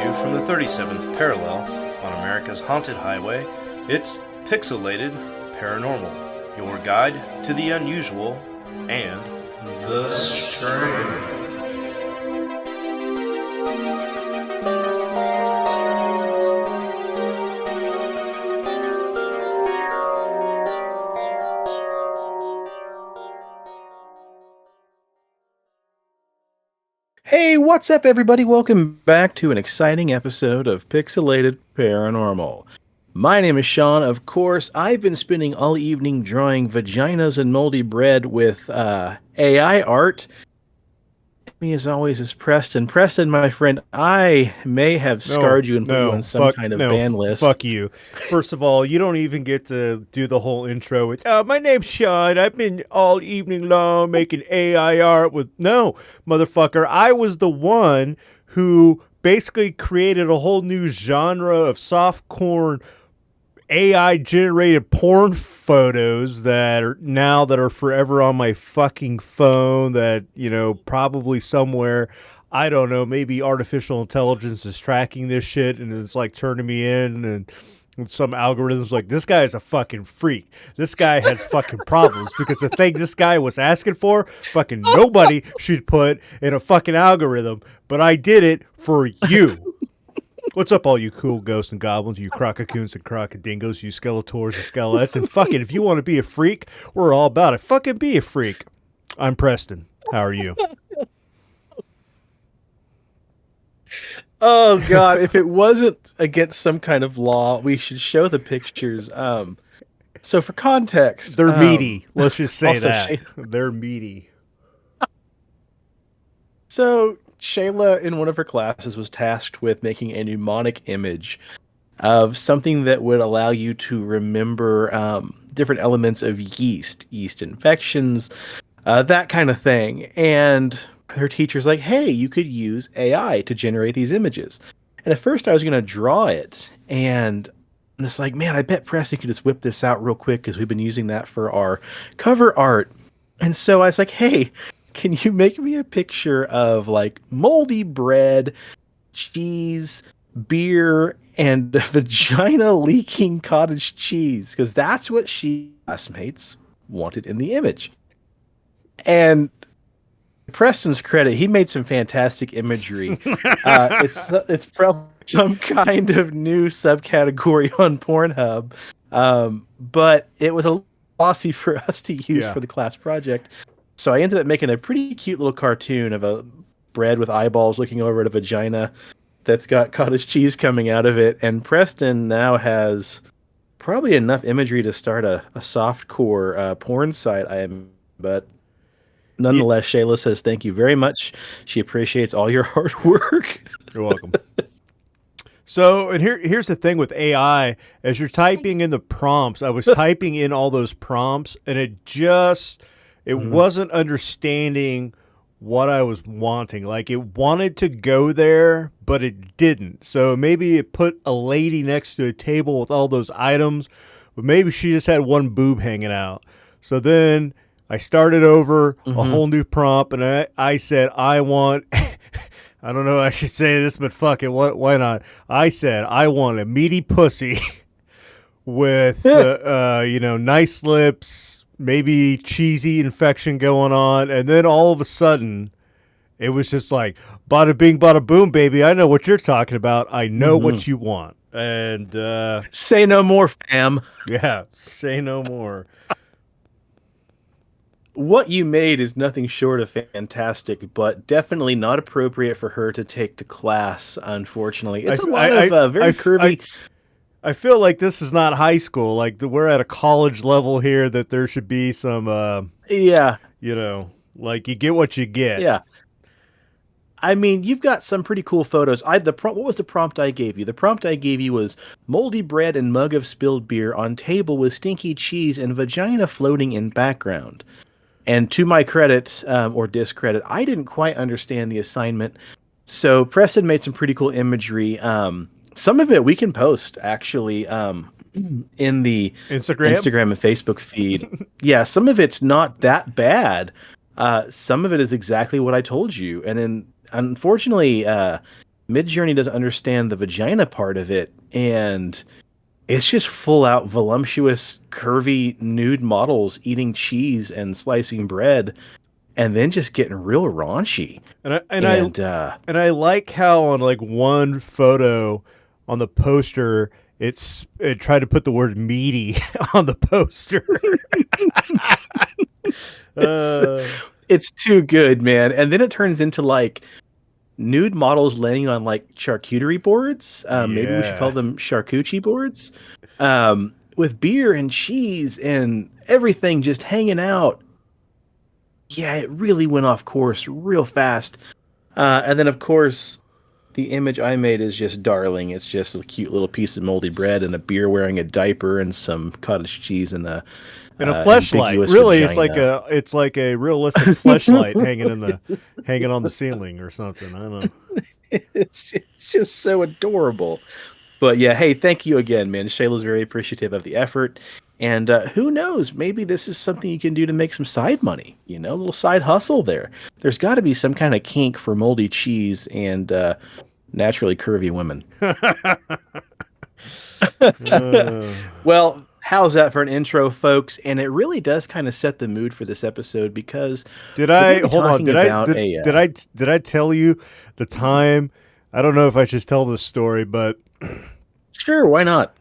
you from the 37th parallel on America's haunted highway, it's Pixelated Paranormal, your guide to the unusual and the strange. Hey, what's up, everybody? Welcome back to an exciting episode of Pixelated Paranormal. My name is Sean. Of course, I've been spending all evening drawing vaginas and moldy bread with AI art. Me, as always, is Preston. Preston, my friend, I may have scarred you and put you on some kind of ban list. Fuck you. First of all, you don't even get to do the whole intro with, my name's Sean. I've been all evening long making AI art with... No, motherfucker. I was the one who basically created a whole new genre of softcore AI-generated porn photos that are forever on my fucking phone that, probably somewhere, I don't know, maybe artificial intelligence is tracking this shit and it's like turning me in and some algorithms like, this guy is a fucking freak. This guy has fucking problems because the thing this guy was asking for, fucking nobody should put in a fucking algorithm, but I did it for you. What's up, all you cool ghosts and goblins, you crococoons and crocodingos, you skeletors and skelets, and fucking, if you want to be a freak, we're all about it. Fucking be a freak. I'm Preston. How are you? Oh, God, if it wasn't against some kind of law, we should show the pictures. So for context... They're meaty. Let's just say also that. They're meaty. So... Shayla, in one of her classes, was tasked with making a mnemonic image of something that would allow you to remember different elements of yeast infections, that kind of thing. And her teacher's like, hey, you could use AI to generate these images. And at first I was going to draw it, and it's like, man, I bet Preston could just whip this out real quick because we've been using that for our cover art. And so I was like, hey, can you make me a picture of like moldy bread, cheese, beer, and vagina leaking cottage cheese? Because that's what she classmates wanted in the image. And Preston's credit, he made some fantastic imagery. It's probably some kind of new subcategory on Pornhub, but it was a lossy for us to use for the class project. So I ended up making a pretty cute little cartoon of a bread with eyeballs looking over at a vagina that's got cottage cheese coming out of it. And Preston now has probably enough imagery to start a softcore porn site. But nonetheless, Shayla says thank you very much. She appreciates all your hard work. You're welcome. So, and here's the thing with AI. As you're typing in the prompts, I was typing in all those prompts, and it wasn't understanding what I was wanting. Like, it wanted to go there, but it didn't. So maybe it put a lady next to a table with all those items, but maybe she just had one boob hanging out. So then I started over a whole new prompt, and I said, I want... I don't know if I should say this, but fuck it, why not? I said, I want a meaty pussy with, nice lips, maybe cheesy infection going on, and then all of a sudden, it was just like, bada bing, bada boom, baby. I know what you're talking about. I know what you want. And say no more, fam. Yeah, say no more. What you made is nothing short of fantastic, but definitely not appropriate for her to take to class, unfortunately. It's a lot of very curvy... I feel like this is not high school. Like, we're at a college level here, that there should be some, like, you get what you get. Yeah. I mean, you've got some pretty cool photos. What was the prompt I gave you? The prompt I gave you was moldy bread and mug of spilled beer on table with stinky cheese and vagina floating in background. And to my credit, or discredit, I didn't quite understand the assignment. So Preston made some pretty cool imagery. Some of it we can post, actually, in the Instagram and Facebook feed. Yeah, some of it's not that bad. Some of it is exactly what I told you. And then, unfortunately, Midjourney doesn't understand the vagina part of it, and it's just full out voluptuous, curvy, nude models eating cheese and slicing bread, and then just getting real raunchy. And I like how on like one photo on the poster, it tried to put the word meaty on the poster. It's too good, man. And then it turns into like nude models laying on like charcuterie boards. Maybe we should call them charcuterie boards, with beer and cheese and everything just hanging out. Yeah, it really went off course real fast. And then, of course, the image I made is just darling. It's just a cute little piece of moldy bread and a beer wearing a diaper and some cottage cheese and a fleshlight. Really, vagina. it's like a realistic fleshlight hanging on the ceiling or something. I don't know. It's just so adorable. But yeah, hey, thank you again, man. Shayla's very appreciative of the effort. And who knows, maybe this is something you can do to make some side money, a little side hustle there. There's got to be some kind of kink for moldy cheese and naturally curvy women. Well, how's that for an intro, folks? And it really does kind of set the mood for this episode because did I tell you the time? I don't know if I should tell this story, but sure, why not?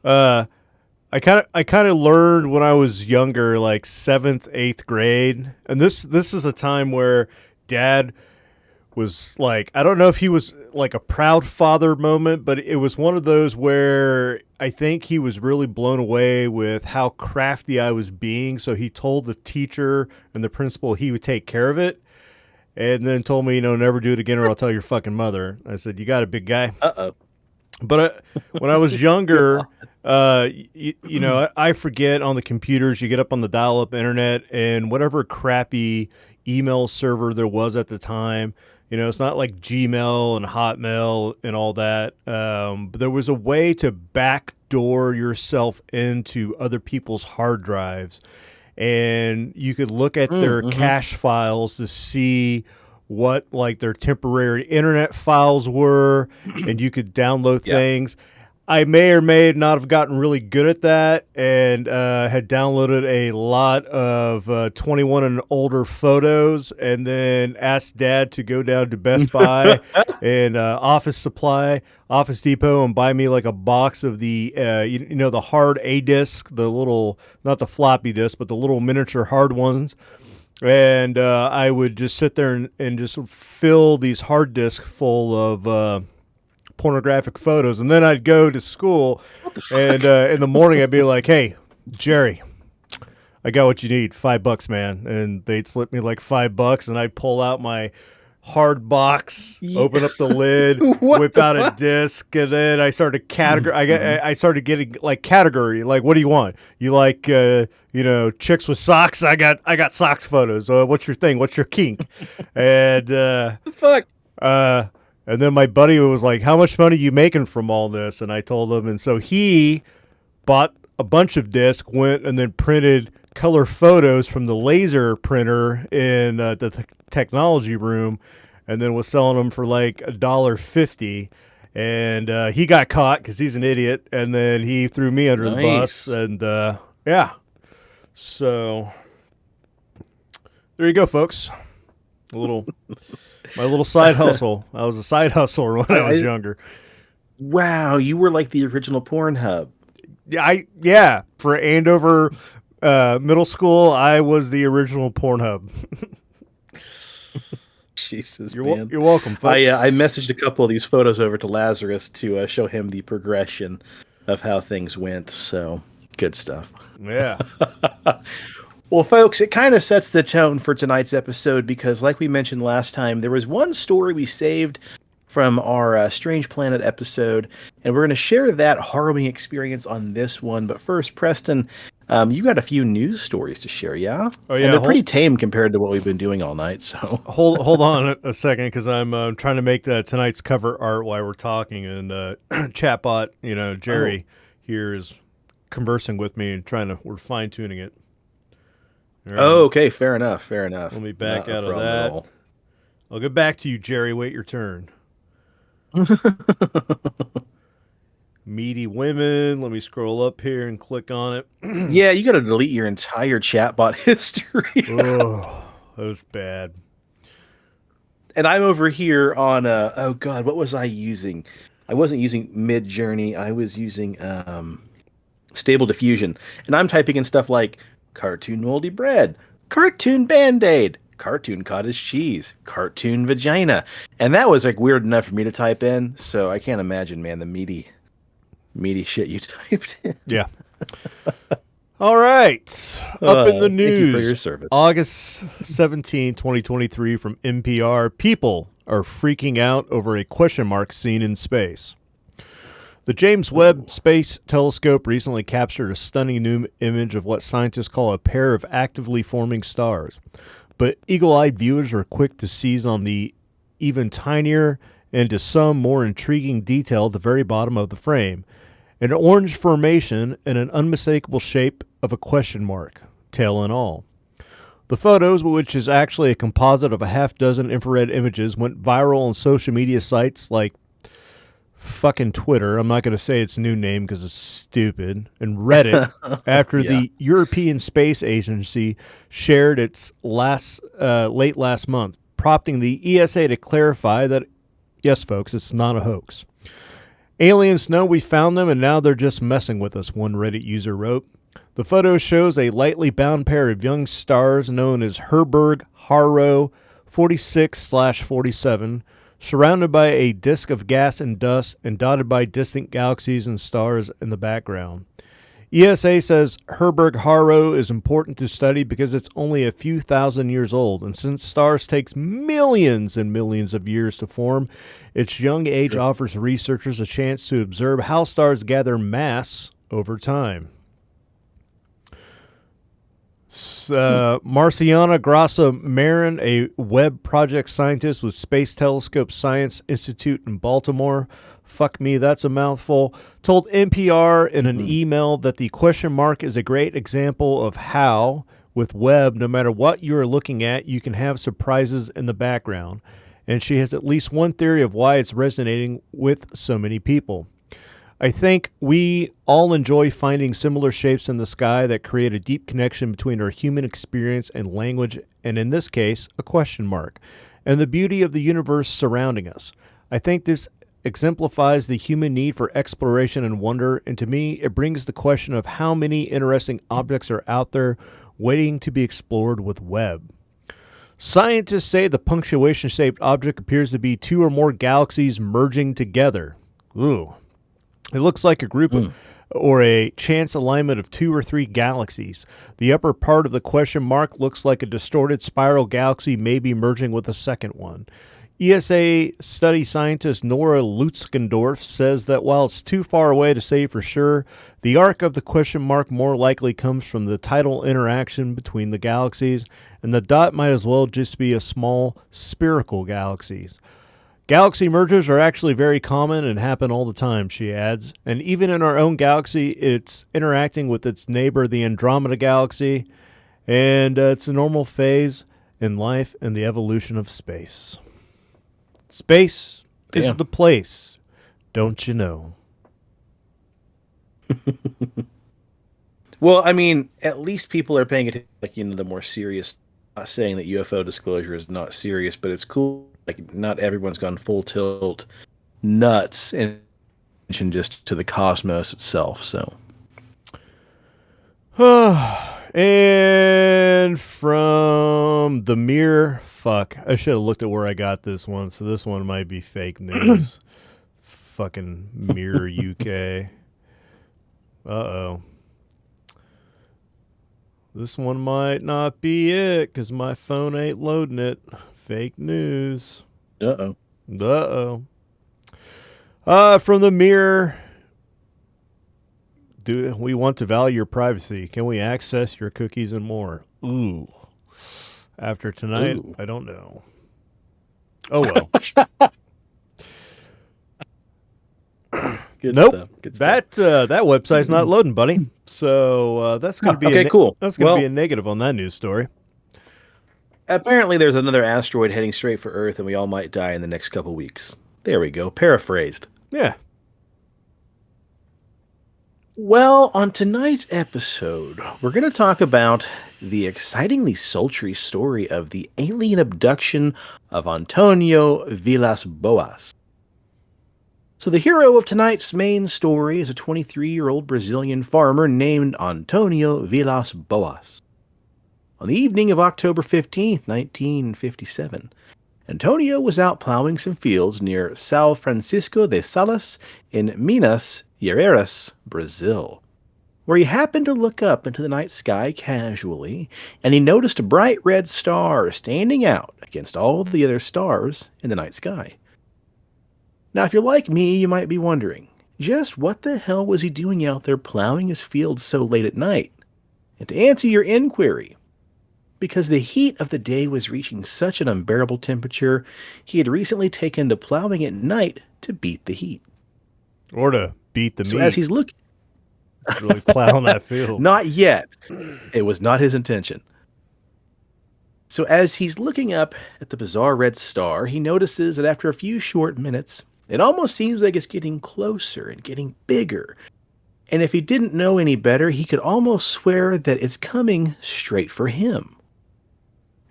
I kind of learned when I was younger, like 7th, 8th grade, and this is a time where Dad was like, I don't know if he was like a proud father moment, but it was one of those where I think he was really blown away with how crafty I was being. So he told the teacher and the principal he would take care of it, and then told me, never do it again or I'll tell your fucking mother. I said, you got it, big guy. Uh-oh. But when I was younger, I forget on the computers, you get up on the dial-up internet and whatever crappy email server there was at the time, it's not like Gmail and Hotmail and all that. But there was a way to backdoor yourself into other people's hard drives, and you could look at their cache files to see what like their temporary internet files were, and you could download things. I may or may not have gotten really good at that and had downloaded a lot of 21 and older photos, and then asked Dad to go down to Best Buy and Office Depot and buy me like a box of the the hard A disc, the little, not the floppy disk, but the little miniature hard ones. And I would just sit there and just fill these hard disks full of pornographic photos. And then I'd go to school, and in the morning I'd be like, hey, Jerry, I got what you need, $5, man. And they'd slip me like $5, and I'd pull out my hard box, open up the lid, whip out a disc, and then I started I started getting like category, like, what do you want? You like chicks with socks? I got socks photos. What's your thing? What's your kink? And fuck. And then my buddy was like, how much money are you making from all this? And I told him, and so he bought a bunch of discs, went and then printed color photos from the laser printer in the technology room, and then was selling them for like $1.50. And he got caught because he's an idiot, and then he threw me under the bus. And yeah, so there you go, folks. My little side hustle. I was a side hustler when I was younger. Wow, you were like the original Pornhub. Yeah. For Andover middle school, I was the original Pornhub. Jesus, you're welcome, folks. I messaged a couple of these photos over to Lazarus to show him the progression of how things went. So good stuff. Yeah. Well, folks, it kind of sets the tone for tonight's episode because, like we mentioned last time, there was one story we saved from our Strange Planet episode, and we're going to share that harrowing experience on this one. But first, Preston, you got a few news stories to share, yeah? Oh, yeah. And they're pretty tame compared to what we've been doing all night. So hold on a second, because I'm trying to make tonight's cover art while we're talking, and chatbot, Jerry here is conversing with me and we're fine tuning it. Right. Oh, okay. Fair enough. Let me back out of that. I'll get back to you, Jerry. Wait your turn. Meaty women. Let me scroll up here and click on it. Yeah, you got to delete your entire chatbot history. Oh, that was bad. And I'm over here on oh god, what was I using? I wasn't using Mid Journey. I was using Stable Diffusion, and I'm typing in stuff like cartoon moldy bread, cartoon Band-Aid, cartoon cottage cheese, cartoon vagina, and that was like weird enough for me to type in. So I can't imagine, man, the meaty shit you typed in. Yeah. All right. Up in the news. Thank you for your service. August 17, 2023 from NPR. People are freaking out over a question mark seen in space. The James Webb Space Telescope recently captured a stunning new image of what scientists call a pair of actively forming stars. But eagle-eyed viewers are quick to seize on the even tinier and to some more intriguing detail at the very bottom of the frame. An orange formation and an unmistakable shape of a question mark, tail and all. The photos, which is actually a composite of a half dozen infrared images, went viral on social media sites like fucking Twitter. I'm not going to say its new name because it's stupid. And Reddit, after the European Space Agency shared its late last month, prompting the ESA to clarify that, yes, folks, it's not a hoax. Aliens know we found them, and now they're just messing with us, one Reddit user wrote. The photo shows a lightly bound pair of young stars known as Herberg-Haro 46/47, surrounded by a disk of gas and dust and dotted by distant galaxies and stars in the background. ESA says Herberg-Haro is important to study because it's only a few thousand years old, and since stars takes millions and millions of years to form, its young age offers researchers a chance to observe how stars gather mass over time. Marciana Grassa Marin, a Webb project scientist with Space Telescope Science Institute in Baltimore, fuck me, that's a mouthful, told NPR in an email that the question mark is a great example of how, with Webb, no matter what you are looking at, you can have surprises in the background. And she has at least one theory of why it's resonating with so many people. I think we all enjoy finding similar shapes in the sky that create a deep connection between our human experience and language, and in this case, a question mark, and the beauty of the universe surrounding us. I think this exemplifies the human need for exploration and wonder, and to me, it brings the question of how many interesting objects are out there waiting to be explored with Webb. Scientists say the punctuation-shaped object appears to be two or more galaxies merging together. Ooh. It looks like a group of, or a chance alignment of two or three galaxies. The upper part of the question mark looks like a distorted spiral galaxy maybe merging with a second one. ESA study scientist Nora Lutzkendorf says that while it's too far away to say for sure, the arc of the question mark more likely comes from the tidal interaction between the galaxies, and the dot might as well just be a small spherical galaxies. Galaxy mergers are actually very common and happen all the time, she adds, and even in our own galaxy, it's interacting with its neighbor, the Andromeda Galaxy, and it's a normal phase in life and the evolution of space. Space is the place, don't you know? Well, I mean, at least people are paying attention, like, the more serious, not saying that UFO disclosure is not serious, but it's cool. Like, not everyone's gone full tilt nuts and just to the cosmos itself. So, and from the Mirror, fuck, I should have looked at where I got this one. So this one might be fake news. Fucking Mirror UK. Uh-oh. This one might not be it because my phone ain't loading it. Fake news. Uh-oh. From the Mirror. Do we want to value your privacy? Can we access your cookies and more? Ooh. After tonight, I don't know. Oh, well. Good nope. Stuff. Good stuff. That website's not loading, buddy. So that's going to be cool. That's going to be a negative on that news story. Apparently, there's another asteroid heading straight for Earth, and we all might die in the next couple weeks. There we go, paraphrased. Yeah. Well, on tonight's episode, we're going to talk about the excitingly sultry story of the alien abduction of Antônio Vilas-Boas. So the hero of tonight's main story is a 23-year-old Brazilian farmer named Antônio Vilas-Boas. On the evening of October 15th, 1957, Antonio was out plowing some fields near São Francisco de Salas in Minas Gerais, Brazil, where he happened to look up into the night sky casually, and he noticed a bright red star standing out against all the other stars in the night sky. Now, if you're like me, you might be wondering, just what the hell was he doing out there plowing his fields so late at night? And to answer your inquiry, because the heat of the day was reaching such an unbearable temperature, he had recently taken to plowing at night to beat the heat. Or to beat the So meat. as he's looking... Really plowing that field. Not yet. It was not his intention. So as he's looking up at the bizarre red star, he notices that after a few short minutes, it almost seems like it's getting closer and getting bigger. And if he didn't know any better, he could almost swear that it's coming straight for him.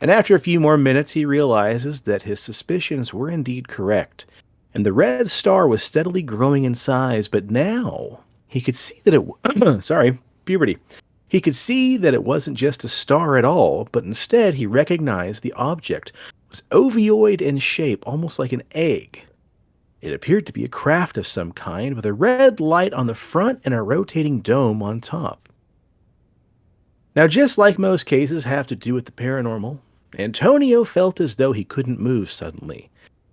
And after a few more minutes, he realizes that his suspicions were indeed correct, and the red star was steadily growing in size, but now he could see that He could see that it wasn't just a star at all, but instead he recognized the object was ovoid in shape, almost like an egg. It appeared to be a craft of some kind with a red light on the front and a rotating dome on top. Now, just like most cases have to do with the paranormal, Antonio felt as though he couldn't move suddenly.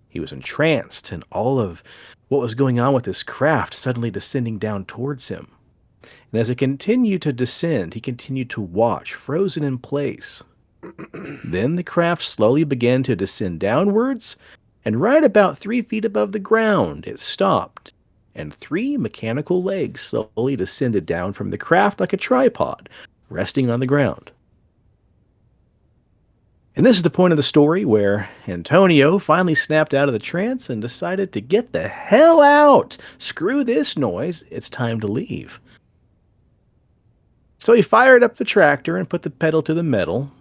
He was entranced in all of what was going on with this craft suddenly descending down towards him. And as it continued to descend, he continued to watch, frozen in place. Then the craft slowly began to descend downwards, and right about 3 feet above the ground, it stopped, and 3 mechanical legs slowly descended down from the craft like a tripod, resting on the ground. And this is the point of the story where Antonio finally snapped out of the trance and decided to get the hell out. Screw this noise, it's time to leave. So he fired up the tractor and put the pedal to the metal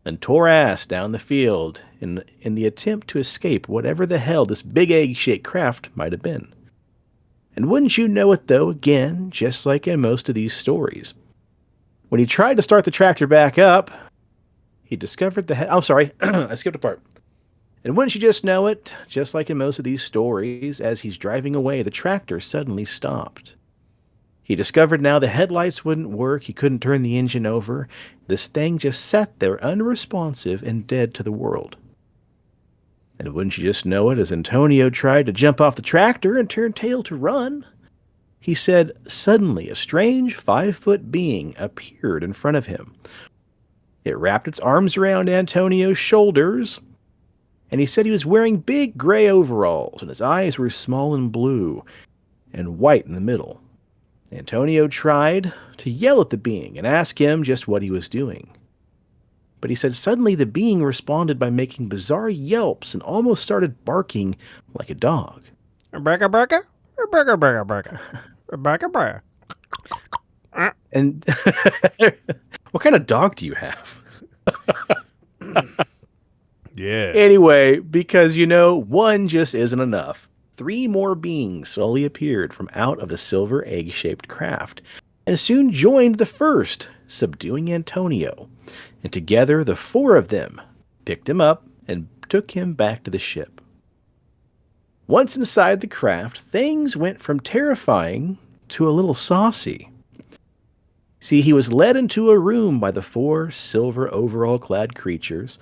and tore ass down the field in the attempt to escape whatever the hell this big egg-shaped craft might have been. And wouldn't you know it though, again, just like in most of these stories, when he tried to start the tractor back up, he discovered I skipped a part. And wouldn't you just know it, just like in most of these stories, as he's driving away, the tractor suddenly stopped. He discovered now the headlights wouldn't work, he couldn't turn the engine over. This thing just sat there unresponsive and dead to the world. And wouldn't you just know it, as Antonio tried to jump off the tractor and turn tail to run, he said suddenly a strange 5-foot being appeared in front of him. It wrapped its arms around Antonio's shoulders, and he said he was wearing big gray overalls, and his eyes were small and blue, and white in the middle. Antonio tried to yell at the being and ask him just what he was doing. But he said suddenly the being responded by making bizarre yelps and almost started barking like a dog. Burger, burger, burger, burger, burger, burger, burger. And what kind of dog do you have? Yeah. Anyway, because, one just isn't enough. 3 more beings slowly appeared from out of the silver egg-shaped craft, and soon joined the first, subduing Antonio. And together, the 4 of them picked him up and took him back to the ship. Once inside the craft, things went from terrifying to a little saucy. See, he was led into a room by the 4 silver overall-clad creatures,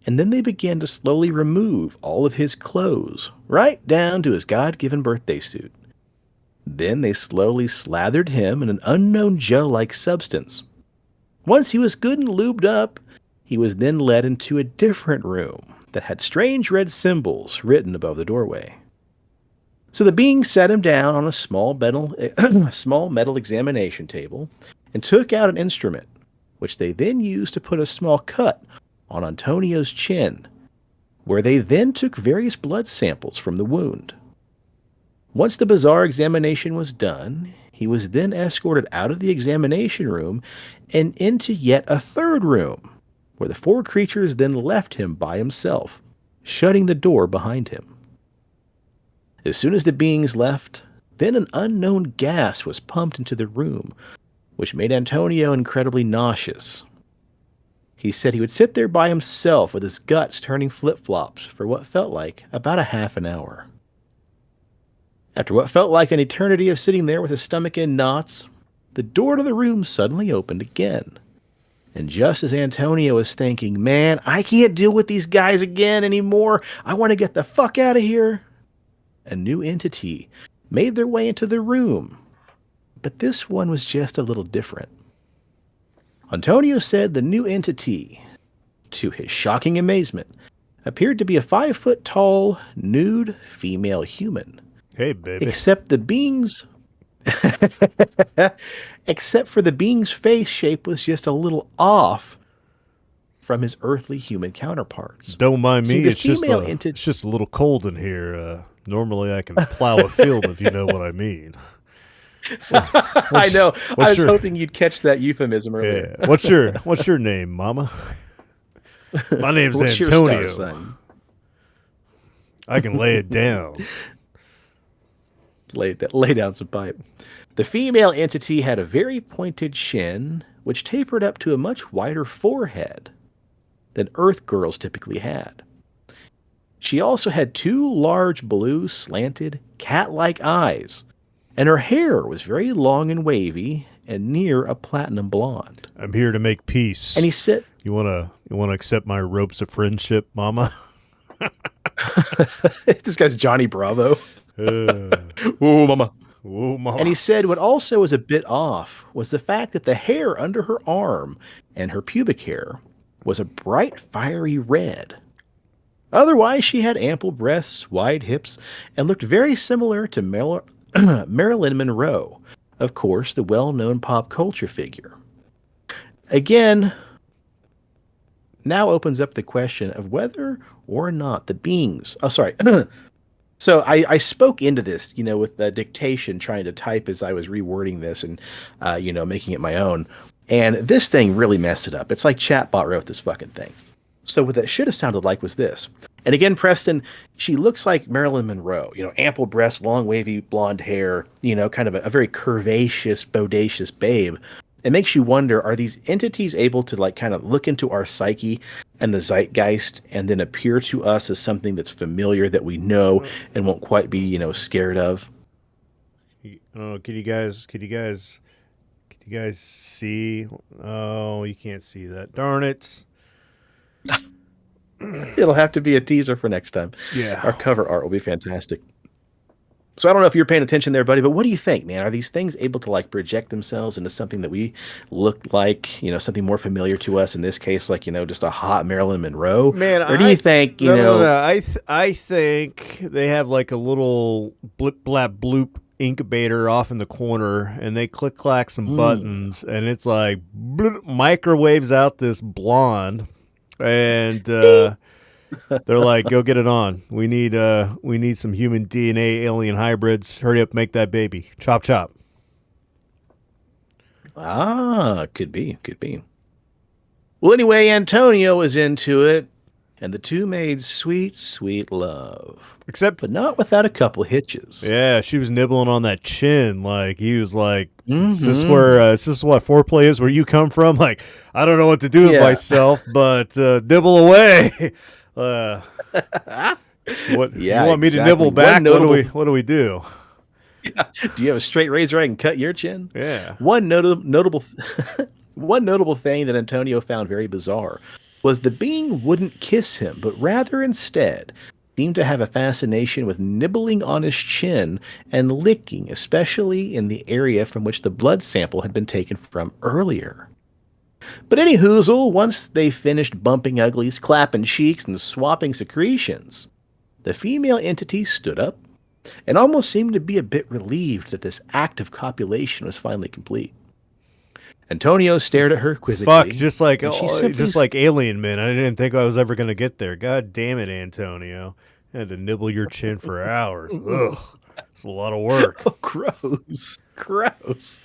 and then they began to slowly remove all of his clothes, right down to his God-given birthday suit. Then they slowly slathered him in an unknown gel-like substance. Once he was good and lubed up, he was then led into a different room that had strange red symbols written above the doorway. So the being set him down on a small metal examination table and took out an instrument, which they then used to put a small cut on Antonio's chin, where they then took various blood samples from the wound. Once the bizarre examination was done, he was then escorted out of the examination room and into yet a third room, where the four creatures then left him by himself, shutting the door behind him. As soon as the beings left, then an unknown gas was pumped into the room, which made Antonio incredibly nauseous. He said he would sit there by himself with his guts turning flip-flops for what felt like about a half an hour. After what felt like an eternity of sitting there with his stomach in knots, the door to the room suddenly opened again. And just as Antonio was thinking, man, I can't deal with these guys again anymore, I want to get the fuck out of here, a new entity made their way into the room. But this one was just a little different. Antonio said the new entity, to his shocking amazement, appeared to be a 5-foot-tall, nude female human. Hey, baby. Except for the being's face shape was just a little off from his earthly human counterparts. Don't mind me. See, the it's just female it's just a little cold in here. Normally, I can plow a field if you know what I mean. I know. I was hoping you'd catch that euphemism earlier. Yeah. What's your name, Mama? My name's What's Antonio. your star, son? I can lay it down. Lay down some pipe. The female entity had a very pointed chin, which tapered up to a much wider forehead than Earth girls typically had. She also had 2 large blue slanted cat-like eyes, and her hair was very long and wavy and near a platinum blonde. I'm here to make peace. And he said, You wanna accept my ropes of friendship, Mama? this guy's Johnny Bravo. Ooh, mama. Ooh, Mama. And he said what also was a bit off was the fact that the hair under her arm and her pubic hair was a bright, fiery red. Otherwise, she had ample breasts, wide hips, and looked very similar to Marilyn Monroe, of course, the well-known pop culture figure. Again, now opens up the question of whether or not the beings... Oh, sorry. So I spoke into this, with the dictation, trying to type as I was rewording this and, making it my own. And this thing really messed it up. It's like Chatbot wrote this fucking thing. So what that should have sounded like was this. And again, Preston, she looks like Marilyn Monroe, ample breasts, long wavy blonde hair, kind of a very curvaceous, bodacious babe. It makes you wonder, are these entities able to kind of look into our psyche and the zeitgeist and then appear to us as something that's familiar that we know and won't quite be, scared of? Can you guys see? Oh, you can't see that. Darn it. It'll have to be a teaser for next time. Yeah. Our cover art will be fantastic. So I don't know if you're paying attention there, buddy, but what do you think, man? Are these things able to project themselves into something that we look like, something more familiar to us? In this case, just a hot Marilyn Monroe. Man, or do you think, No. I think they have a little blip blap bloop incubator off in the corner, and they click clack some buttons, and it's bloop, microwaves out this blonde, and they're like, go get it on. We need some human DNA alien hybrids. Hurry up, make that baby. Chop chop. Could be. Well, anyway, Antonio was into it, and the two made sweet, sweet love. But not without a couple hitches. Yeah, she was nibbling on that chin. He was like, is this what foreplay is, where you come from? I don't know what to do with myself, but nibble away. What you want me to nibble back? What do we do? Yeah. Do you have a straight razor I can cut your chin? Yeah. One notable thing that Antonio found very bizarre was the being wouldn't kiss him, but rather instead seemed to have a fascination with nibbling on his chin and licking, especially in the area from which the blood sample had been taken from earlier. But any hoozle, once they finished bumping uglies, clapping cheeks, and swapping secretions, the female entity stood up and almost seemed to be a bit relieved that this act of copulation was finally complete. Antonio stared at her quizzically. Fuck, just like Alien Men. I didn't think I was ever going to get there. God damn it, Antonio. I had to nibble your chin for hours. Ugh. It's a lot of work. Oh, gross. Gross.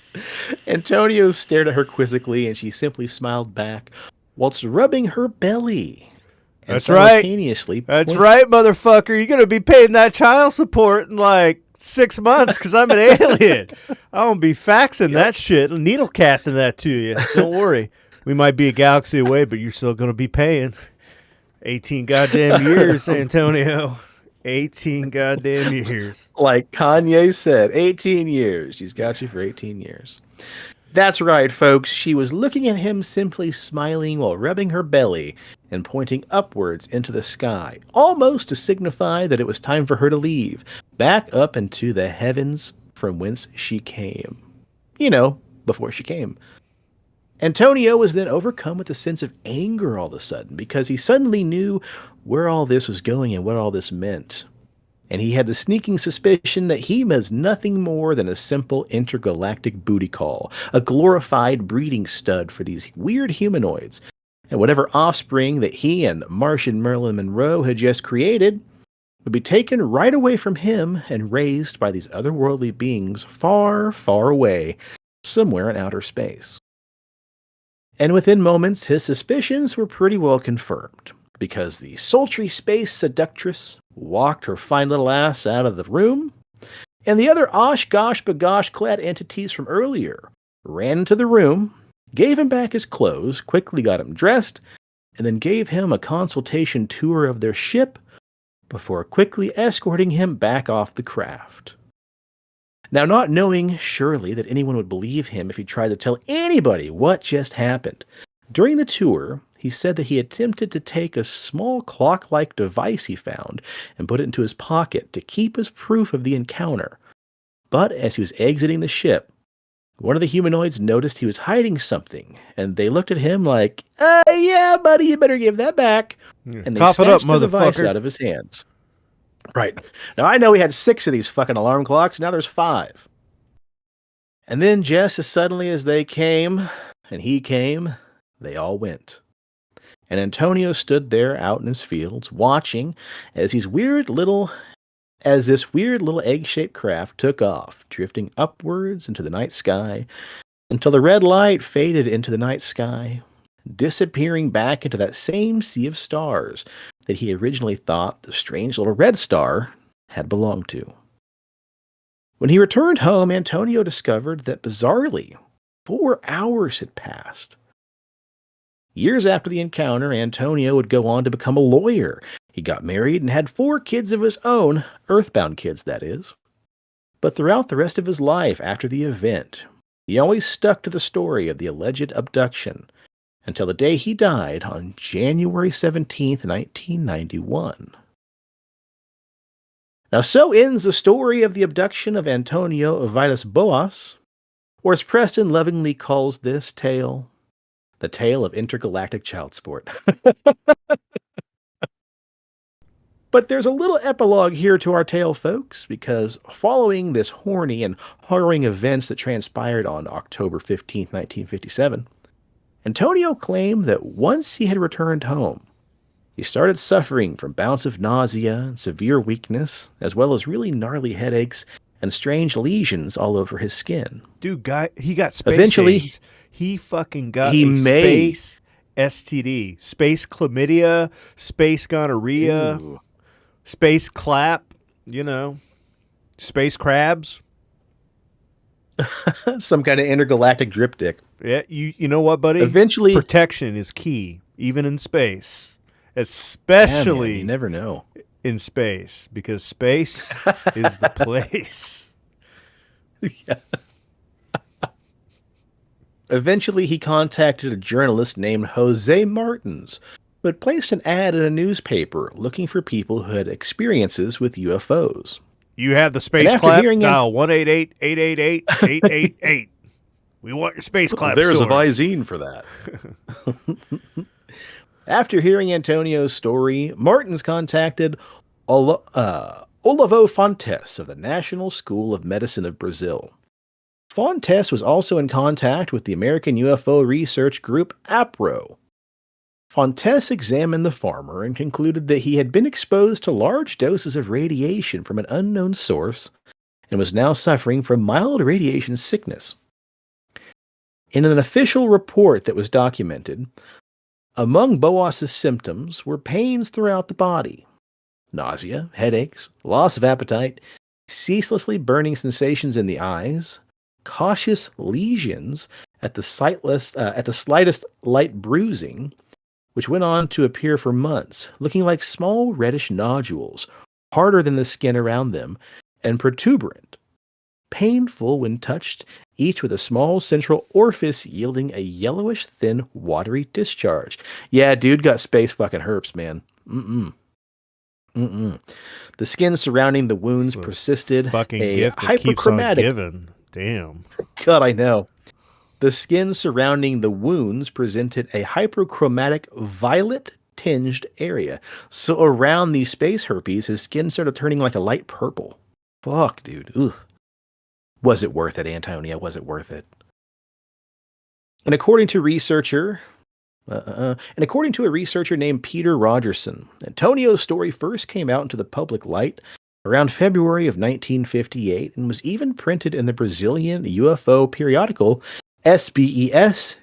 Antonio stared at her quizzically, and she simply smiled back whilst rubbing her belly. And That's right. simultaneously That's right, motherfucker. You're going to be paying that child support in like 6 months because I'm an alien. I'm going to be faxing that shit, needle casting that to you. Don't worry. We might be a galaxy away, but you're still going to be paying. 18 goddamn years, Antonio. 18 goddamn years. Like Kanye said, 18 years. She's got you for 18 years. That's right, folks. She was looking at him, simply smiling while rubbing her belly and pointing upwards into the sky, almost to signify that it was time for her to leave, back up into the heavens from whence she came. You know, before she came. Antonio was then overcome with a sense of anger all of a sudden, because he suddenly knew where all this was going and what all this meant. And he had the sneaking suspicion that he was nothing more than a simple intergalactic booty call, a glorified breeding stud for these weird humanoids. And whatever offspring that he and Martian Marilyn Monroe had just created would be taken right away from him and raised by these otherworldly beings far, far away, somewhere in outer space. And within moments, his suspicions were pretty well confirmed, because the sultry space seductress walked her fine little ass out of the room, and the other osh-gosh-bagosh-clad entities from earlier ran into the room, gave him back his clothes, quickly got him dressed, and then gave him a consultation tour of their ship before quickly escorting him back off the craft. Now, not knowing surely that anyone would believe him if he tried to tell anybody what just happened, during the tour, he said that he attempted to take a small clock-like device he found and put it into his pocket to keep as proof of the encounter. But as he was exiting the ship, one of the humanoids noticed he was hiding something, and they looked at him like, yeah, buddy, you better give that back. And they Cough it up, snatched the device motherfucker. out of his hands. Right. Now, I know we had 6 of these fucking alarm clocks. Now there's 5. And then just as suddenly as they came, and he came, they all went. And Antonio stood there out in his fields, watching as this weird little egg-shaped craft took off, drifting upwards into the night sky, until the red light faded into the night sky, disappearing back into that same sea of stars that he originally thought the strange little red star had belonged to. When he returned home, Antonio discovered that, bizarrely, 4 hours had passed. Years after the encounter, Antonio would go on to become a lawyer. He got married and had 4 kids of his own, earthbound kids, that is. But throughout the rest of his life after the event, he always stuck to the story of the alleged abduction, until the day he died on January 17th, 1991. Now, so ends the story of the abduction of Antônio Vilas-Boas, or as Preston lovingly calls this tale, the tale of intergalactic child sport. But there's a little epilogue here to our tale, folks, because following this horny and harrowing events that transpired on October 15th, 1957, Antonio claimed that once he had returned home, he started suffering from bouts of nausea and severe weakness, as well as really gnarly headaches and strange lesions all over his skin. Dude, he got space Eventually, AIDS. He fucking got space STD, space chlamydia, space gonorrhea, Ooh. space clap, space crabs. Some kind of intergalactic drip dick. Yeah, you know what, buddy? Eventually, protection is key, even in space. Man, Especially you never know. in space, because space is the place. Yeah. Eventually, he contacted a journalist named Jose Martins, who had placed an ad in a newspaper looking for people who had experiences with UFOs. You have the space clap, dial 1-888-888-888. We want your space clap There's stories. a Visine for that. After hearing Antonio's story, Martins contacted Olavo Fontes of the National School of Medicine of Brazil. Fontes was also in contact with the American UFO research group APRO. Fontes examined the farmer and concluded that he had been exposed to large doses of radiation from an unknown source and was now suffering from mild radiation sickness. In an official report that was documented, among Boas's symptoms were pains throughout the body, nausea, headaches, loss of appetite, ceaselessly burning sensations in the eyes, cautious lesions at the slightest light bruising, which went on to appear for months, looking like small reddish nodules, harder than the skin around them, and protuberant, painful when touched, each with a small central orifice yielding a yellowish, thin, watery discharge. Yeah, dude got space fucking herpes, man. The skin surrounding the wounds persisted. Fucking a gift that keeps on hyperchromatic. giving. Damn. God, I know. The skin surrounding the wounds presented a hyperchromatic violet-tinged area. So around the space herpes, his skin started turning like a light purple. Fuck, dude. Ugh. Was it worth it, Antonia? Was it worth it? And according to a researcher named Peter Rogerson, Antonio's story first came out into the public light around February of 1958 and was even printed in the Brazilian UFO periodical SBES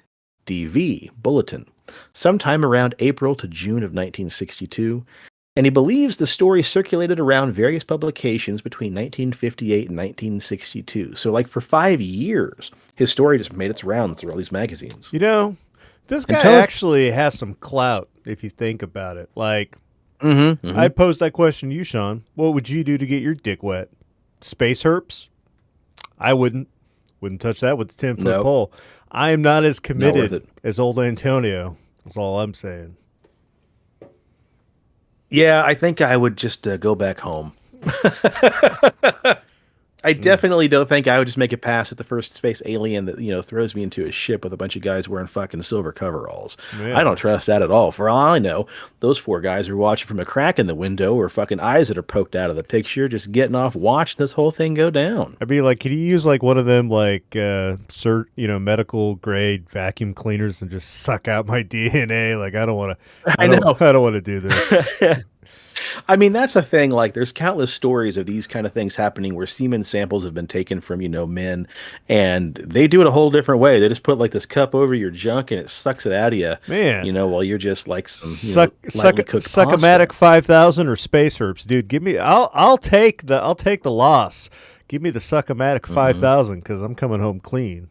DV Bulletin sometime around April to June of 1962. And he believes the story circulated around various publications between 1958 and 1962. So, like, for 5 years, his story just made its rounds through all these magazines. You know, this guy actually has some clout, if you think about it. Like, I posed that question to you, Sean. What would you do to get your dick wet? Space herpes? I wouldn't. Wouldn't touch that with a 10-foot pole. I am not as committed as old Antonio. That's all I'm saying. Yeah, I think I would just go back home. I definitely don't think I would just make a pass at the first space alien that, throws me into a ship with a bunch of guys wearing fucking silver coveralls. Yeah. I don't trust that at all. For all I know, those 4 guys are watching from a crack in the window or fucking eyes that are poked out of the picture, just getting off watching this whole thing go down. I'd be like, could you use like one of them like medical grade vacuum cleaners and just suck out my DNA? Like I don't want to. I don't want to do this. I mean, that's a thing. Like, there's countless stories of these kind of things happening where semen samples have been taken from, men, and they do it a whole different way. They just put like this cup over your junk and it sucks it out of you, man. While you're just like some Suck-O-Matic 5000 or space herbs, dude. Give me. I'll take the loss. Give me the Suck-O-Matic 5000 because I'm coming home clean.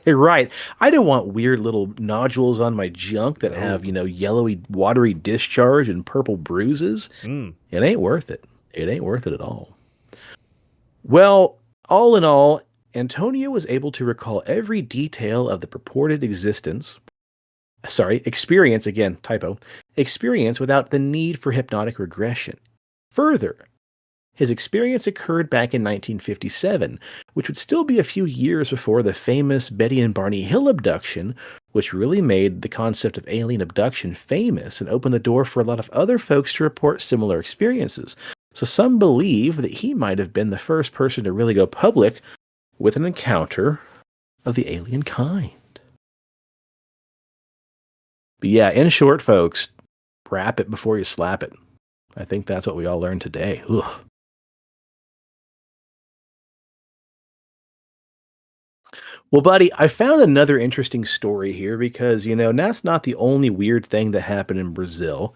Right. I don't want weird little nodules on my junk that have, yellowy, watery discharge and purple bruises. It ain't worth it. It ain't worth it at all. Well, all in all, Antonio was able to recall every detail of the purported experience without the need for hypnotic regression. Further, his experience occurred back in 1957, which would still be a few years before the famous Betty and Barney Hill abduction, which really made the concept of alien abduction famous and opened the door for a lot of other folks to report similar experiences. So some believe that he might have been the first person to really go public with an encounter of the alien kind. But yeah, in short, folks, wrap it before you slap it. I think that's what we all learned today. Ugh. Well, buddy, I found another interesting story here because, that's not the only weird thing that happened in Brazil.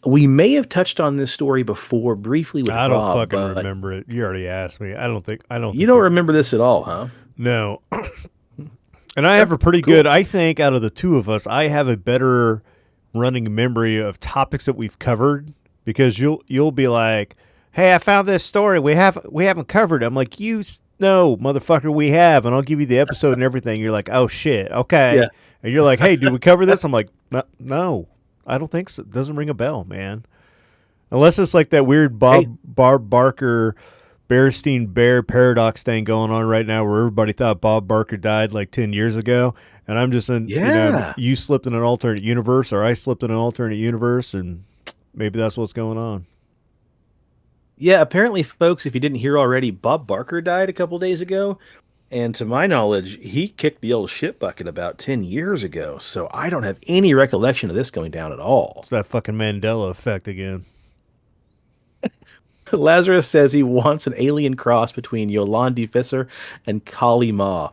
We may have touched on this story before briefly with Bob. I don't fucking remember it. You already asked me. I don't. You don't remember this at all, huh? No. And I have a pretty good, I think out of the two of us, I have a better running memory of topics that we've covered because you'll be like, hey, I found this story we haven't covered. I'm like, no, motherfucker, we have, and I'll give you the episode and everything. You're like, oh shit, okay. Yeah. And you're like, hey, did we cover this? I'm like, no, I don't think so. It doesn't ring a bell, man. Unless it's like that weird Bob Barker, Bearstein Bear paradox thing going on right now where everybody thought Bob Barker died like 10 years ago. And I'm just you slipped in an alternate universe or I slipped in an alternate universe and maybe that's what's going on. Yeah, apparently, folks, if you didn't hear already, Bob Barker died a couple days ago. And to my knowledge, he kicked the old shit bucket about 10 years ago. So I don't have any recollection of this going down at all. It's that fucking Mandela effect again. Lazarus says he wants an alien cross between Yolandi Visser and Kali Ma.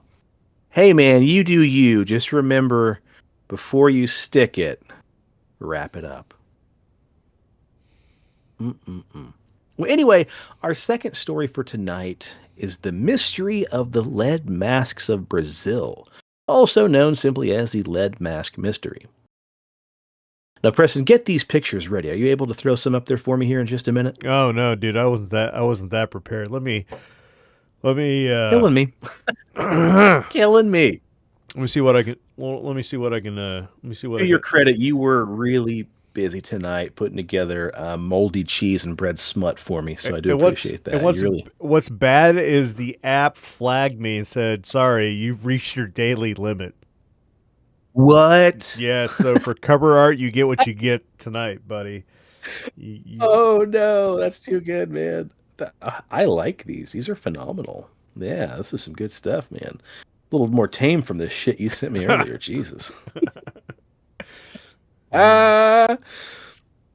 Hey, man, you do you. Just remember, before you stick it, wrap it up. Well, anyway, our second story for tonight is the mystery of the lead masks of Brazil, also known simply as the lead mask mystery. Now, Preston, get these pictures ready. Are you able to throw some up there for me here in just a minute? Oh no, dude, I wasn't that prepared. Let me Killing me. Killing me. Let me see what I can. Well, let me see what I can. Let me see what. To your credit, you were really busy tonight putting together moldy cheese and bread smut for me, so I do appreciate that. And what's bad is the app flagged me and said, "Sorry, you've reached your daily limit." What? Yeah, so for cover art, you get what you get tonight, buddy. Oh no, that's too good, man. I like these. These are phenomenal. Yeah, this is some good stuff, man. A little more tame from this shit you sent me earlier. Jesus.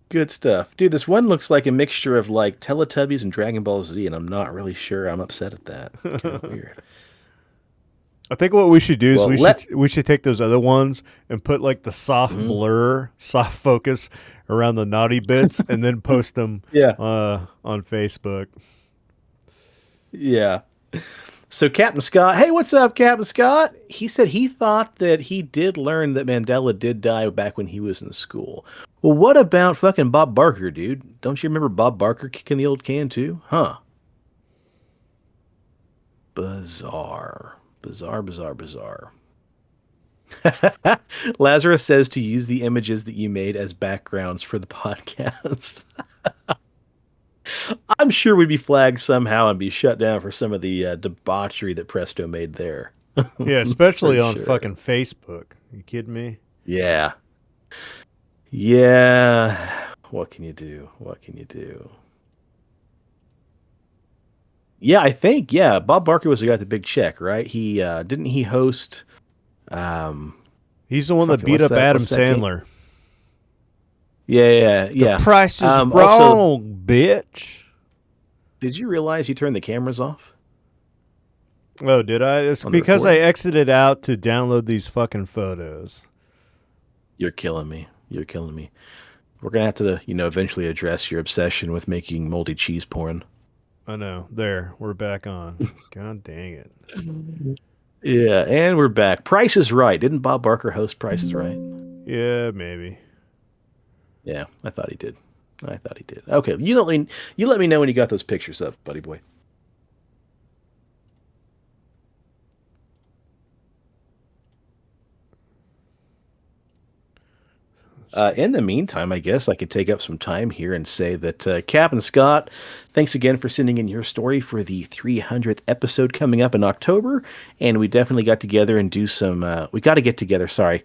Good stuff. Dude, this one looks like a mixture of like Teletubbies and Dragon Ball Z, and I'm not really sure I'm upset at that. Kind of weird. I think what we should do is we should take those other ones and put like the soft blur, soft focus around the naughty bits, and then post them on Facebook. Yeah. So Captain Scott, hey, what's up, Captain Scott? He said he thought that he did learn that Mandela did die back when he was in school. Well, what about fucking Bob Barker, dude? Don't you remember Bob Barker kicking the old can too? Huh. Bizarre. Lazarus says to use the images that you made as backgrounds for the podcast. I'm sure we'd be flagged somehow and be shut down for some of the debauchery that Presto made there. Yeah, especially on fucking Facebook. You kidding me? Yeah. Yeah. What can you do? Yeah, I think, Bob Barker was the guy with the big check, right? He didn't he host he's the one that beat up Adam Sandler. Yeah. The price is wrong, also, bitch. Did you realize you turned the cameras off? Oh, did I? It's because I exited out to download these fucking photos. You're killing me. We're gonna have to, eventually address your obsession with making moldy cheese porn. I know. There, we're back on. God dang it. Yeah, and we're back. Price is Right. Didn't Bob Barker host Price is Right? Yeah, maybe. Yeah, I thought he did. Okay, you let me know when you got those pictures up, buddy boy. In the meantime, I guess I could take up some time here and say that Captain Scott, thanks again for sending in your story for the 300th episode coming up in October. And we definitely got together and do some... we got to get together. Sorry.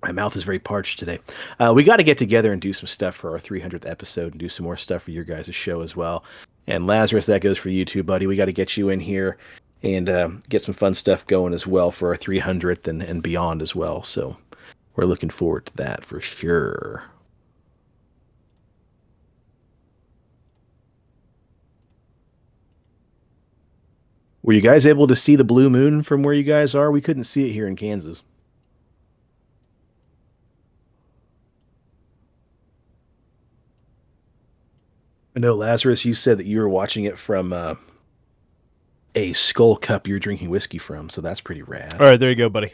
My mouth is very parched today. We got to get together and do some stuff for our 300th episode and do some more stuff for your guys' show as well. And Lazarus, that goes for you too, buddy. We got to get you in here and get some fun stuff going as well for our 300th and beyond as well. So... we're looking forward to that for sure. Were you guys able to see the blue moon from where you guys are? We couldn't see it here in Kansas. I know, Lazarus, you said that you were watching it from a skull cup you're drinking whiskey from, so that's pretty rad. All right, there you go, buddy.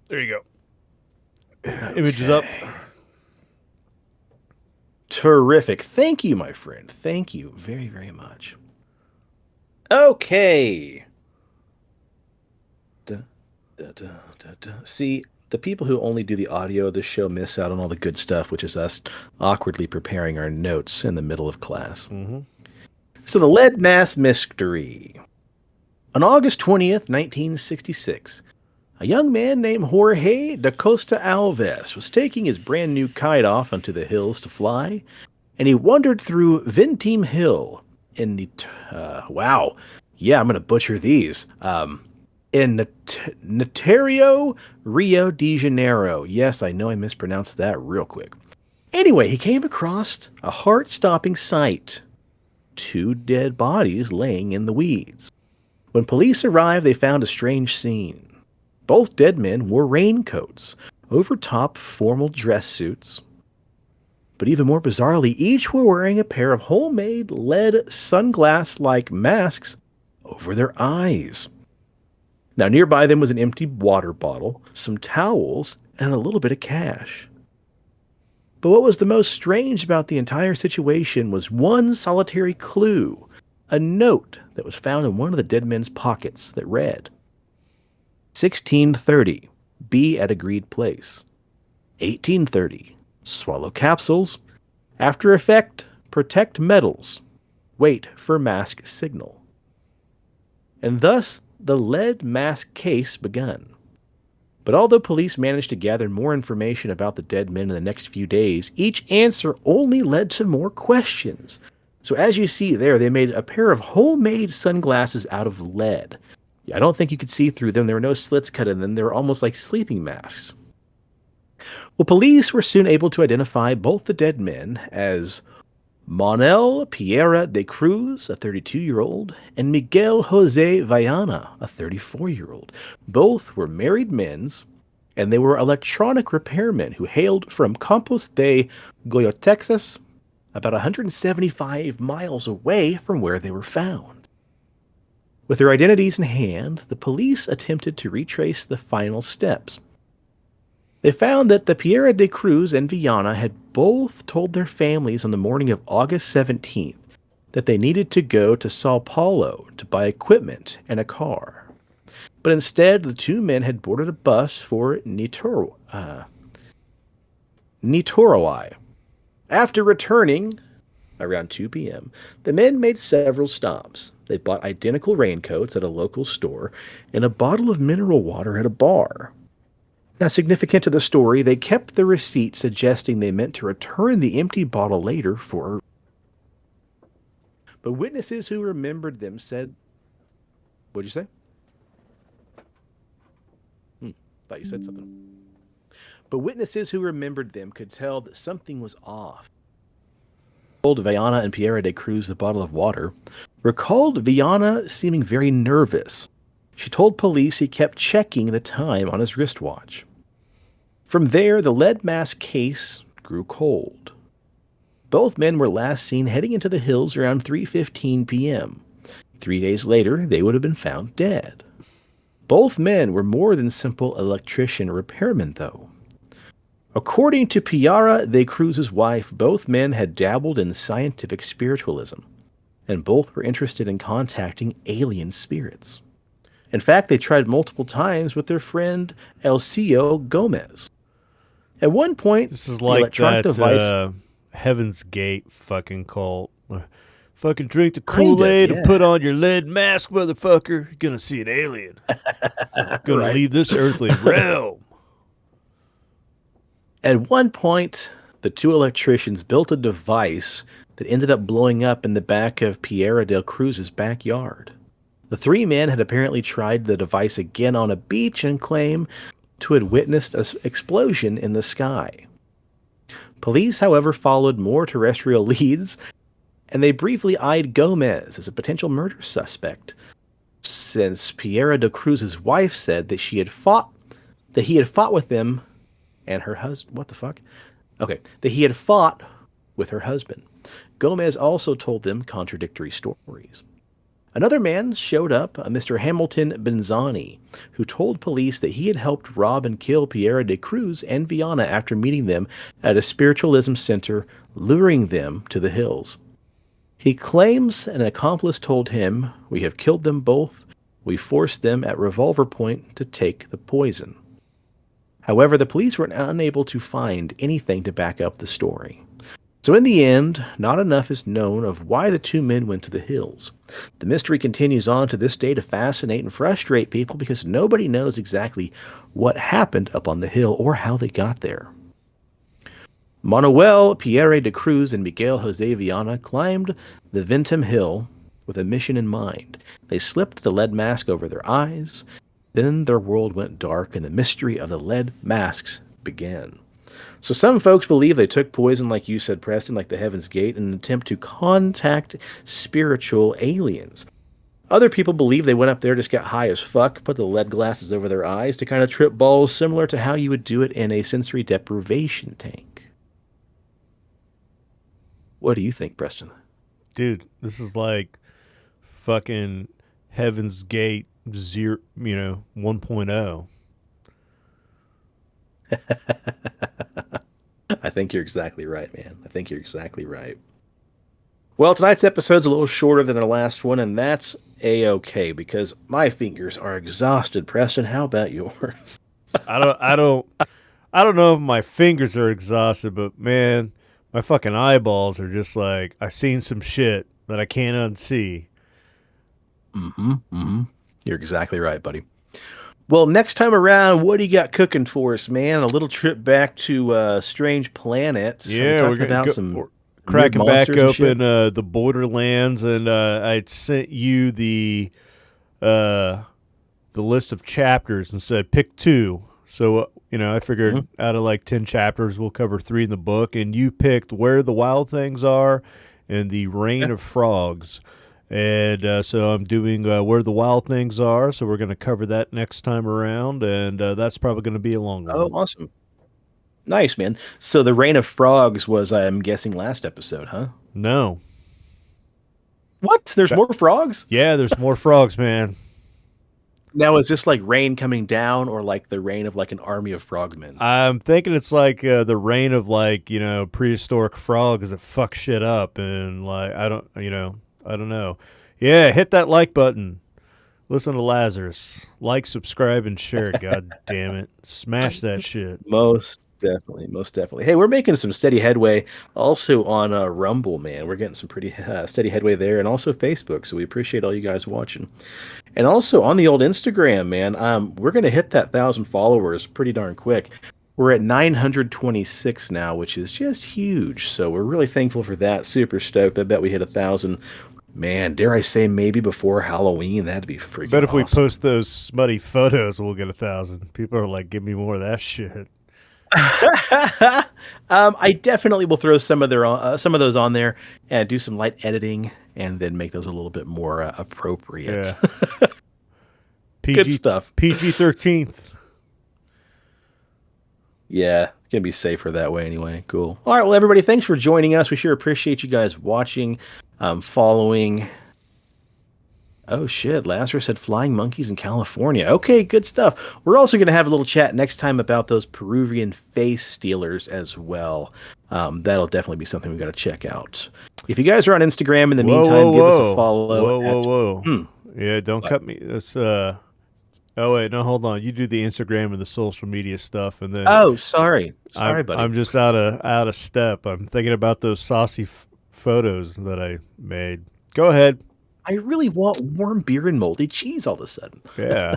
There you go. Okay. Images up. Terrific. Thank you, my friend. Thank you very, very much. Okay. See, the people who only do the audio of this show miss out on all the good stuff, which is us awkwardly preparing our notes in the middle of class. Mm-hmm. So the lead mass mystery. On August 20th, 1966, a young man named Jorge da Costa Alves was taking his brand new kite off onto the hills to fly, and he wandered through Ventim Hill in the, I'm going to butcher these, in Niterói, Rio de Janeiro. Yes, I know I mispronounced that real quick. Anyway, he came across a heart-stopping sight. 2 dead bodies laying in the weeds. When police arrived, they found a strange scene. Both dead men wore raincoats over top formal dress suits. But even more bizarrely, each were wearing a pair of homemade lead sunglass-like masks over their eyes. Now, nearby them was an empty water bottle, some towels, and a little bit of cash. But what was the most strange about the entire situation was one solitary clue, a note that was found in one of the dead men's pockets that read, 1630, be at agreed place. 1830, swallow capsules. After effect, protect metals. Wait for mask signal. And thus, the lead mask case begun. But although police managed to gather more information about the dead men in the next few days, each answer only led to more questions. So as you see there, they made a pair of homemade sunglasses out of lead. I don't think you could see through them. There were no slits cut in them. They were almost like sleeping masks. Well, police were soon able to identify both the dead men as Manuel Piera de Cruz, a 32-year-old, and Miguel Jose Villana, a 34-year-old. Both were married men, and they were electronic repairmen who hailed from Campos de Goyo, Texas, about 175 miles away from where they were found. With their identities in hand, the police attempted to retrace the final steps. They found that the Piera de Cruz and Villana had both told their families on the morning of August 17th that they needed to go to Sao Paulo to buy equipment and a car. But instead, the 2 men had boarded a bus for Niterói. After returning around 2 p.m., the men made several stops. They bought identical raincoats at a local store and a bottle of mineral water at a bar. Now, significant to the story, they kept the receipt suggesting they meant to return the empty bottle later for... But witnesses who remembered them said... What'd you say? Thought you said something. But witnesses who remembered them could tell that something was off. Told Villana and Piera de Cruz the bottle of water, recalled Villana seeming very nervous. She told police he kept checking the time on his wristwatch. From there, the lead mask case grew cold. Both men were last seen heading into the hills around 3:15 p.m. 3 days later, they would have been found dead. Both men were more than simple electrician repairmen, though. According to Piera de Cruz's wife, both men had dabbled in scientific spiritualism, and both were interested in contacting alien spirits. In fact, they tried multiple times with their friend Elcio Gomez. At one point, this is the like electronic that device... Heaven's Gate fucking cult. Fucking drink the Kool-Aid and put on your lead mask, motherfucker. You're gonna see an alien. Gonna leave this earthly realm. At one point, the 2 electricians built a device that ended up blowing up in the back of Piera de Cruz's backyard. The 3 men had apparently tried the device again on a beach and claimed to have witnessed an explosion in the sky. Police, however, followed more terrestrial leads, and they briefly eyed Gomez as a potential murder suspect, since Piera de Cruz's wife said that he had fought with them and her husband. What the fuck? Okay, that he had fought with her husband. Gomez also told them contradictory stories. Another man showed up, a Mr. Hamilton Benzani, who told police that he had helped rob and kill Piera de Cruz and Villana after meeting them at a spiritualism center, luring them to the hills. He claims an accomplice told him, "We have killed them both. We forced them at revolver point to take the poison." However, the police were unable to find anything to back up the story. So in the end, not enough is known of why the 2 men went to the hills. The mystery continues on to this day to fascinate and frustrate people because nobody knows exactly what happened up on the hill or how they got there. Manuel Piera de Cruz and Miguel Jose Villana climbed the Ventum Hill with a mission in mind. They slipped the lead mask over their eyes. Then their world went dark and the mystery of the lead masks began. So some folks believe they took poison, like you said, Preston, like the Heaven's Gate, in an attempt to contact spiritual aliens. Other people believe they went up there, just got high as fuck, put the lead glasses over their eyes to kind of trip balls, similar to how you would do it in a sensory deprivation tank. What do you think, Preston? Dude, this is like fucking Heaven's Gate 1.0. I think you're exactly right, man. I think you're exactly right. Well, tonight's episode's a little shorter than our last one, and that's a-okay because my fingers are exhausted. Preston, how about yours? I don't know if my fingers are exhausted, but man, my fucking eyeballs are just like, I've seen some shit that I can't unsee. You're exactly right, buddy. Well, next time around, what do you got cooking for us, man? A little trip back to Strange Planets. Yeah, we're talking about go, some cracking back open the the Borderlands, and I'd sent you the list of chapters and said pick 2. So I figured out of like 10 chapters, we'll cover 3 in the book, and you picked Where the Wild Things Are and the Reign of Frogs. And so I'm doing Where the Wild Things Are, so we're going to cover that next time around, and that's probably going to be a long one. Oh, awesome. Nice, man. So the Reign of Frogs was, I'm guessing, last episode, huh? No. What? There's more frogs? Yeah, there's more frogs, man. Now, is this like rain coming down or like the reign of like an army of frogmen? I'm thinking it's like the reign of like, prehistoric frogs that fuck shit up, and like, I don't know. Yeah, hit that like button. Listen to Lazarus. Like, subscribe, and share. God damn it. Smash that shit. Most definitely. Hey, we're making some steady headway also on Rumble, man. We're getting some pretty steady headway there, and also Facebook, so we appreciate all you guys watching. And also on the old Instagram, man, we're going to hit that 1,000 followers pretty darn quick. We're at 926 now, which is just huge. So we're really thankful for that. Super stoked. I bet we hit 1,000. Man, dare I say maybe before Halloween? That'd be freaking But if awesome. we post those smutty photos, we'll get 1,000. People are like, give me more of that shit. I definitely will throw some of those on there and do some light editing and then make those a little bit more appropriate. Yeah. Good stuff. PG-13. Yeah, it's going to be safer that way anyway. Cool. All right, well, everybody, thanks for joining us. We sure appreciate you guys watching, following. Oh, shit. Lazarus said flying monkeys in California. Okay, good stuff. We're also going to have a little chat next time about those Peruvian face stealers as well. That'll definitely be something we've got to check out. If you guys are on Instagram in the meantime, give us a follow. Whoa. Yeah, don't cut me. That's Oh, wait, no, hold on. You do the Instagram and the social media stuff, and then... Oh, sorry, buddy. I'm just out of step. I'm thinking about those saucy photos that I made. Go ahead. I really want warm beer and moldy cheese all of a sudden. Yeah.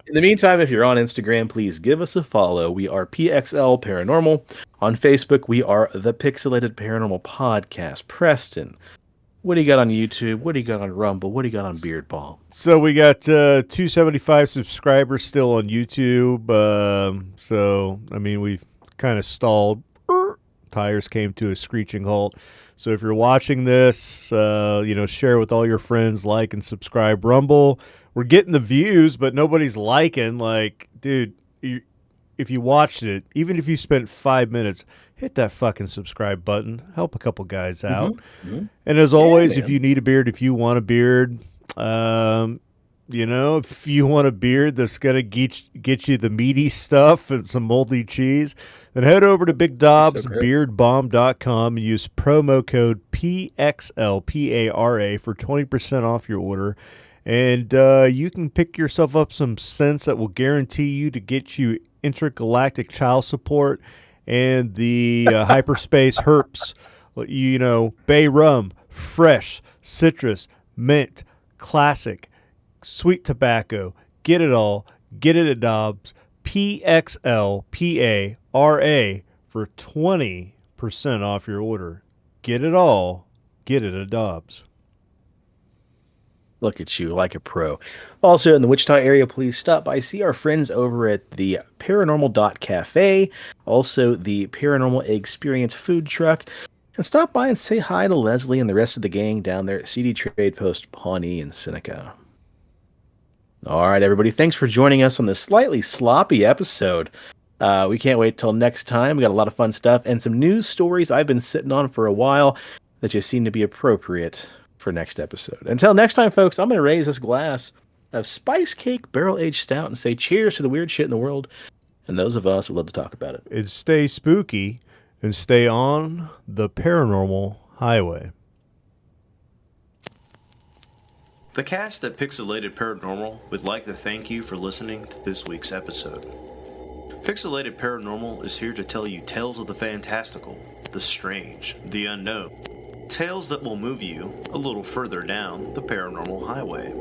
In the meantime, if you're on Instagram, please give us a follow. We are PXL Paranormal. On Facebook, we are the Pixelated Paranormal Podcast. Preston, what do you got on YouTube? What do you got on Rumble? What do you got on Beardball? So we got 275 subscribers still on YouTube. So, I mean, we've kind of stalled. Tires came to a screeching halt. So if you're watching this, share with all your friends, like and subscribe. Rumble, we're getting the views, but nobody's liking. Like, dude, if you watched it, even if you spent 5 minutes, hit that fucking subscribe button. Help a couple guys out. Mm-hmm. And as always, if you need a beard, if you want a beard, if you want a beard that's going to get you the meaty stuff and some moldy cheese, then head over to BigDobsBeardBomb.com and use promo code PXLPARA for 20% off your order. And you can pick yourself up some scents that will guarantee you to get you intergalactic child support and the hyperspace herps. Bay rum, fresh, citrus, mint, classic, sweet tobacco. Get it all. Get it at Dobbs. PXLPARA for 20% off your order. Get it all. Get it at Dobbs. Look at you, like a pro. Also, in the Wichita area, please stop by, see our friends over at the Paranormal Cafe, also the Paranormal Experience food truck, and stop by and say hi to Leslie and the rest of the gang down there at CD Trade Post Pawnee in Seneca. All right, everybody, thanks for joining us on this slightly sloppy episode. We can't wait till next time. We got a lot of fun stuff and some news stories I've been sitting on for a while that just seem to be appropriate for next episode. Until next time, folks, I'm going to raise this glass of Spice Cake Barrel-Aged Stout and say cheers to the weird shit in the world and those of us that love to talk about it. And stay spooky and stay on the paranormal highway. The cast at Pixelated Paranormal would like to thank you for listening to this week's episode. Pixelated Paranormal is here to tell you tales of the fantastical, the strange, the unknown. Tales that will move you a little further down the paranormal highway.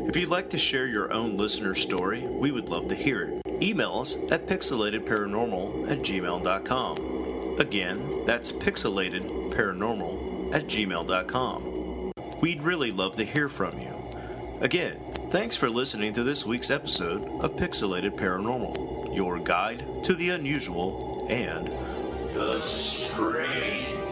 If you'd like to share your own listener story, we would love to hear it. Email us at pixelatedparanormal@gmail.com. Again, that's pixelatedparanormal@gmail.com. We'd really love to hear from you. Again, thanks for listening to this week's episode of Pixelated Paranormal, your guide to the unusual and the strange.